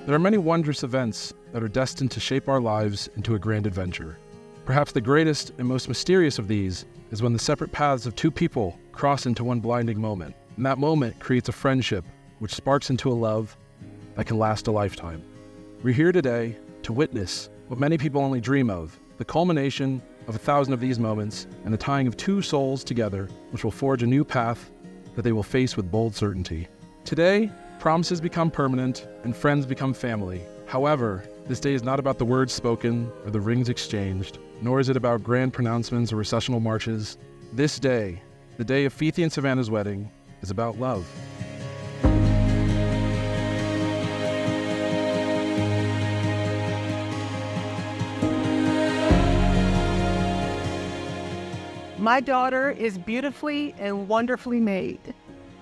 There are many wondrous events that are destined to shape our lives into a grand adventure. Perhaps the greatest and most mysterious of these is when the separate paths of two people cross into one blinding moment. And that moment creates a friendship which sparks into a love that can last a lifetime. We're here today to witness what many people only dream of, the culmination of 1,000 of these moments and the tying of two souls together, which will forge a new path that they will face with bold certainty. Today, promises become permanent and friends become family. However, this day is not about the words spoken or the rings exchanged, nor is it about grand pronouncements or recessional marches. This day, the day of Fithi and Savannah's wedding, is about love. My daughter is beautifully and wonderfully made.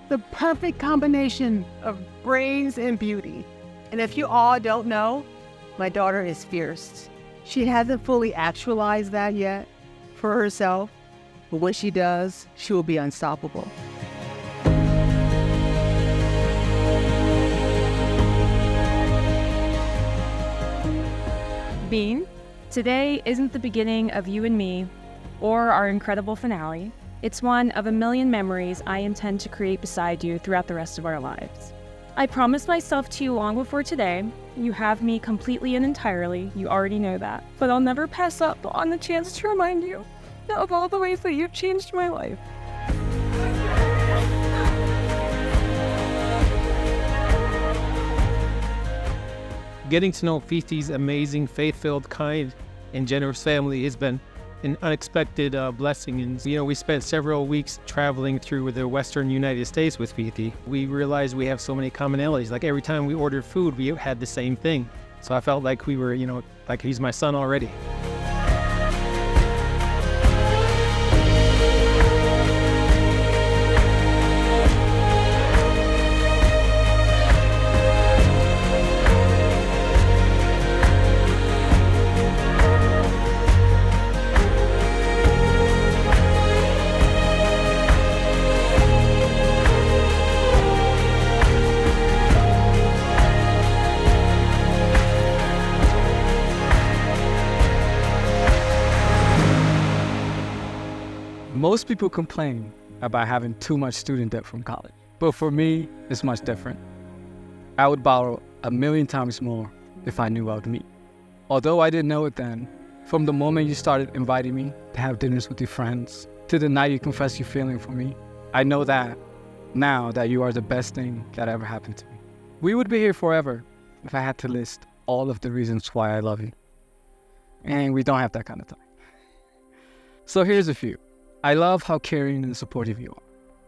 The perfect combination of brains and beauty. And if you all don't know, my daughter is fierce. She hasn't fully actualized that yet for herself, but when she does, she will be unstoppable. Bean, today isn't the beginning of you and me, or our incredible finale. It's one of a million memories I intend to create beside you throughout the rest of our lives. I promised myself to you long before today. You have me completely and entirely, you already know that. But I'll never pass up on the chance to remind you of all the ways that you've changed my life. Getting to know Fithi's amazing, faith-filled, kind, and generous family has been an unexpected blessing. And we spent several weeks traveling through the Western United States with Fithi. We realized we have so many commonalities. Like every time we ordered food, we had the same thing. So I felt like we were, like he's my son already. Most people complain about having too much student debt from college, but for me, it's much different. I would borrow 1,000,000 times more if I knew I would meet. Although I didn't know it then, from the moment you started inviting me to have dinners with your friends, to the night you confessed your feeling for me, I know that now that you are the best thing that ever happened to me. We would be here forever if I had to list all of the reasons why I love you. And we don't have that kind of time. So here's a few. I love how caring and supportive you are.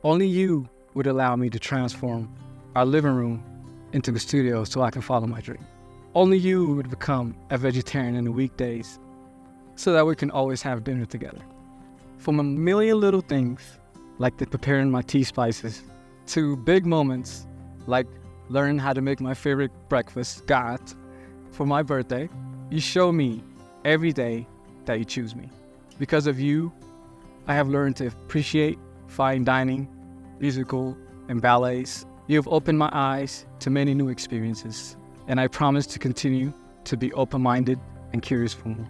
Only you would allow me to transform our living room into the studio so I can follow my dream. Only you would become a vegetarian in the weekdays so that we can always have dinner together. From a million little things, like the preparing my tea spices, to big moments like learning how to make my favorite breakfast, gat, for my birthday, you show me every day that you choose me. Because of you, I have learned to appreciate fine dining, musical, and ballets. You have opened my eyes to many new experiences, and I promise to continue to be open-minded and curious for more.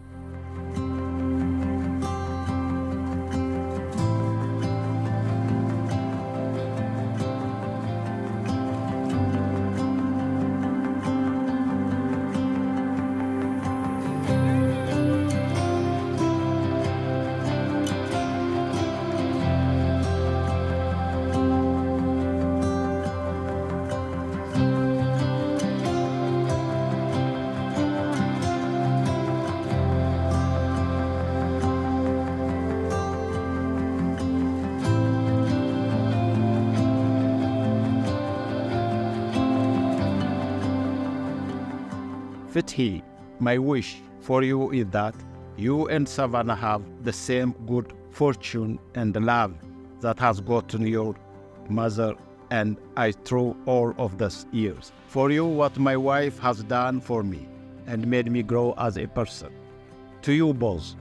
Fithi, my wish for you is that you and Savannah have the same good fortune and love that has gotten your mother and I through all of these years. For you, what my wife has done for me and made me grow as a person. To you both,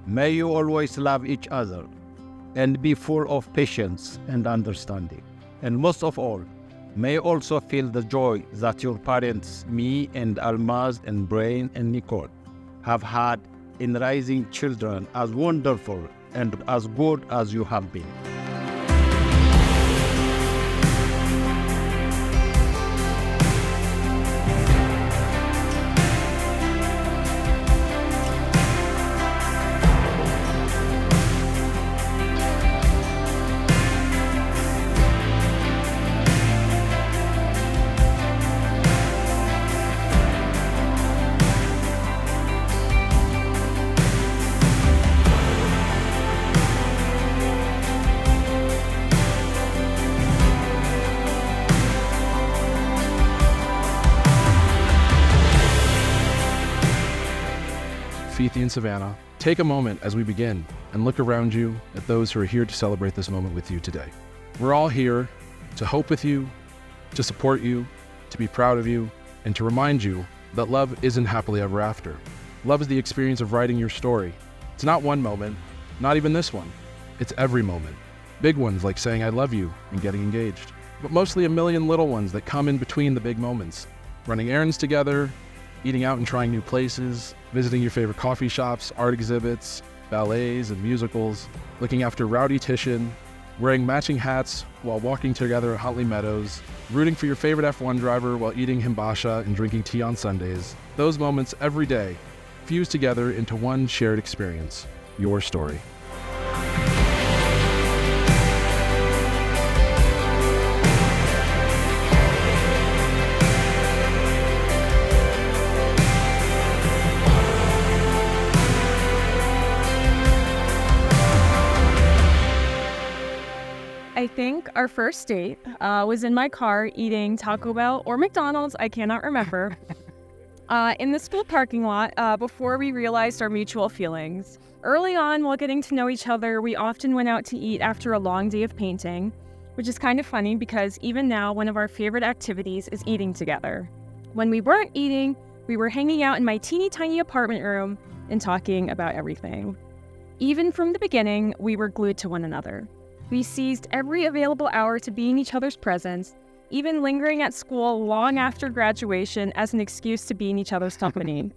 may you always love each other and be full of patience and understanding. And most of all, May also feel the joy that your parents, me and Almaz and Brain and Nicole, have had in raising children as wonderful and as good as you have been. Fithi and Savannah, take a moment as we begin and look around you at those who are here to celebrate this moment with you today. We're all here to hope with you, to support you, to be proud of you, and to remind you that love isn't happily ever after. Love is the experience of writing your story. It's not one moment, not even this one. It's every moment. Big ones like saying I love you and getting engaged, but mostly a million little ones that come in between the big moments. Running errands together, eating out and trying new places, visiting your favorite coffee shops, art exhibits, ballets and musicals, looking after Rowdy Titian, wearing matching hats while walking together at Huntley Meadows, rooting for your favorite F1 driver while eating himbasha and drinking tea on Sundays. Those moments every day fuse together into one shared experience, your story. I think our first date was in my car eating Taco Bell or McDonald's, I cannot remember, in the school parking lot before we realized our mutual feelings. Early on, while getting to know each other, we often went out to eat after a long day of painting, which is kind of funny because even now, one of our favorite activities is eating together. When we weren't eating, we were hanging out in my teeny tiny apartment room and talking about everything. Even from the beginning, we were glued to one another. We seized every available hour to be in each other's presence, even lingering at school long after graduation as an excuse to be in each other's company.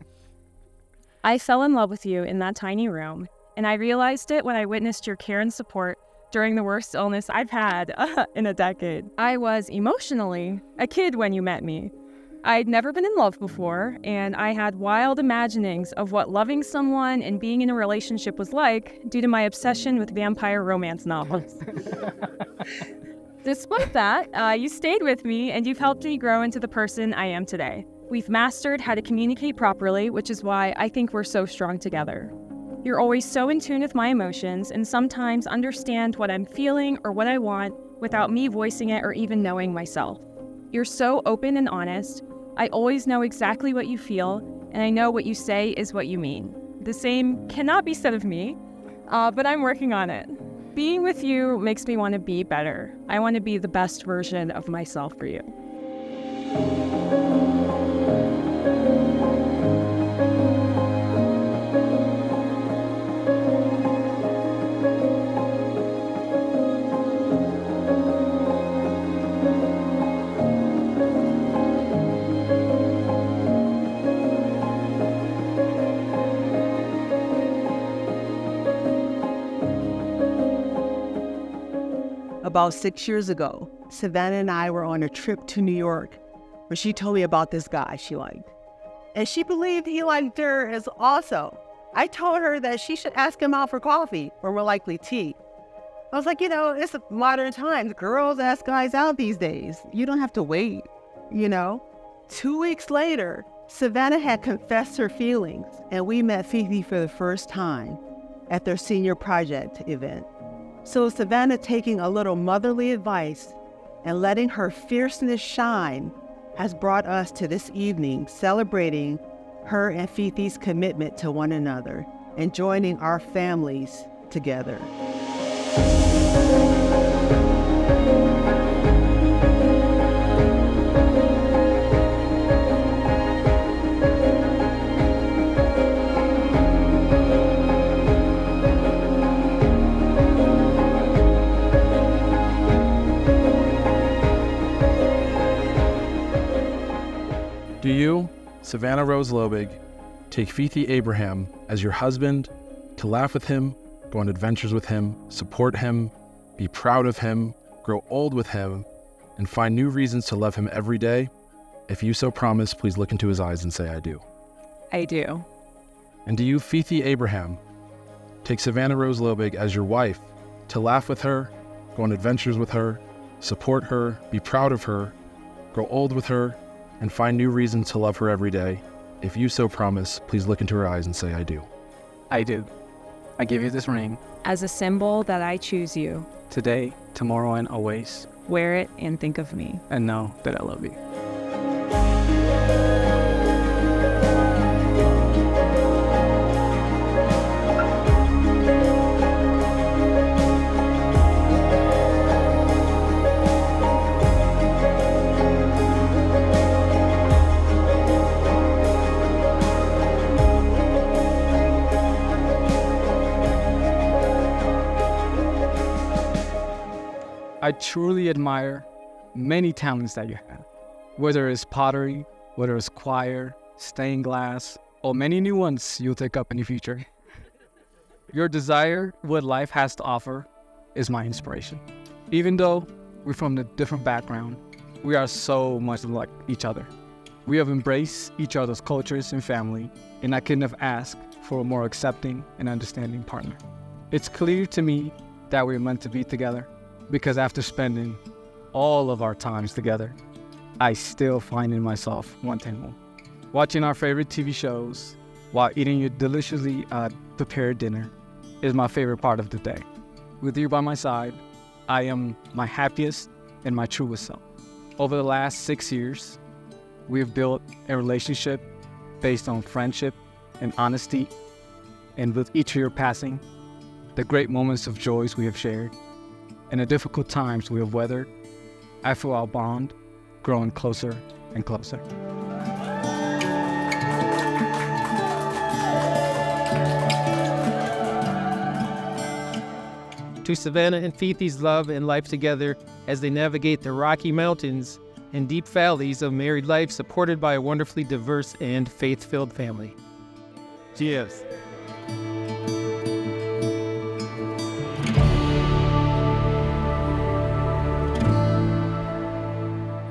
I fell in love with you in that tiny room, and I realized it when I witnessed your care and support during the worst illness I've had in a decade. I was emotionally a kid when you met me. I'd never been in love before, and I had wild imaginings of what loving someone and being in a relationship was like due to my obsession with vampire romance novels. Despite that, you stayed with me and you've helped me grow into the person I am today. We've mastered how to communicate properly, which is why I think we're so strong together. You're always so in tune with my emotions and sometimes understand what I'm feeling or what I want without me voicing it or even knowing myself. You're so open and honest. I always know exactly what you feel, and I know what you say is what you mean. The same cannot be said of me, but I'm working on it. Being with you makes me want to be better. I want to be the best version of myself for you. About 6 years ago, Savannah and I were on a trip to New York where she told me about this guy she liked. And she believed he liked her as also. I told her that she should ask him out for coffee, or more likely tea. I was like, it's modern times. Girls ask guys out these days. You don't have to wait, 2 weeks later, Savannah had confessed her feelings, and we met Fithi for the first time at their senior project event. So Savannah, taking a little motherly advice and letting her fierceness shine, has brought us to this evening celebrating her and Fithi's commitment to one another and joining our families together. Do you, Savannah Rose Lobig, take Fithi Abraham as your husband to laugh with him, go on adventures with him, support him, be proud of him, grow old with him, and find new reasons to love him every day? If you so promise, please look into his eyes and say, I do. I do. And do you, Fithi Abraham, take Savannah Rose Lobig as your wife to laugh with her, go on adventures with her, support her, be proud of her, grow old with her, and find new reasons to love her every day? If you so promise, please look into her eyes and say, I do. I do. I give you this ring As a symbol that I choose you, today, tomorrow, and always, wear it and think of me. and know that I love you. I truly admire many talents that you have, whether it's pottery, whether it's choir, stained glass, or many new ones you'll take up in the future. Your desire, what life has to offer, is my inspiration. Even though we're from a different background, we are so much like each other. We have embraced each other's cultures and family, and I couldn't have asked for a more accepting and understanding partner. It's clear to me that we're meant to be together, because after spending all of our times together, I still find in myself wanting more. Watching our favorite TV shows while eating your deliciously prepared dinner is my favorite part of the day. With you by my side, I am my happiest and my truest self. Over the last 6 years, we have built a relationship based on friendship and honesty, and with each of your passing, the great moments of joys we have shared, and the difficult times we have weathered, I feel our bond growing closer and closer. To Savannah and Fithi's love and life together as they navigate the rocky mountains and deep valleys of married life, supported by a wonderfully diverse and faith-filled family. Cheers.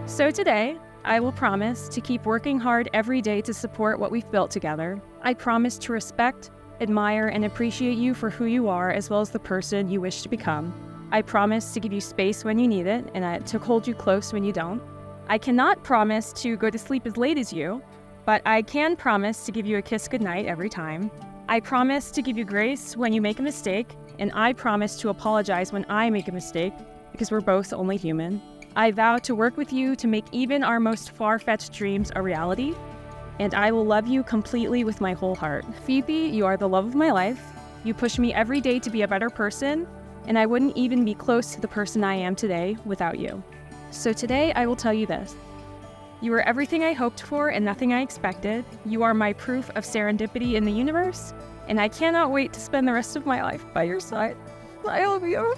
So today, I will promise to keep working hard every day to support what we've built together. I promise to respect, admire, and appreciate you for who you are, as well as the person you wish to become. I promise to give you space when you need it, and to hold you close when you don't. I cannot promise to go to sleep as late as you, but I can promise to give you a kiss goodnight every time. I promise to give you grace when you make a mistake, and I promise to apologize when I make a mistake, because we're both only human. I vow to work with you to make even our most far-fetched dreams a reality, and I will love you completely with my whole heart. Fithi, you are the love of my life. You push me every day to be a better person, and I wouldn't even be close to the person I am today without you. So today, I will tell you this. You are everything I hoped for and nothing I expected. You are my proof of serendipity in the universe, and I cannot wait to spend the rest of my life by your side. I love you.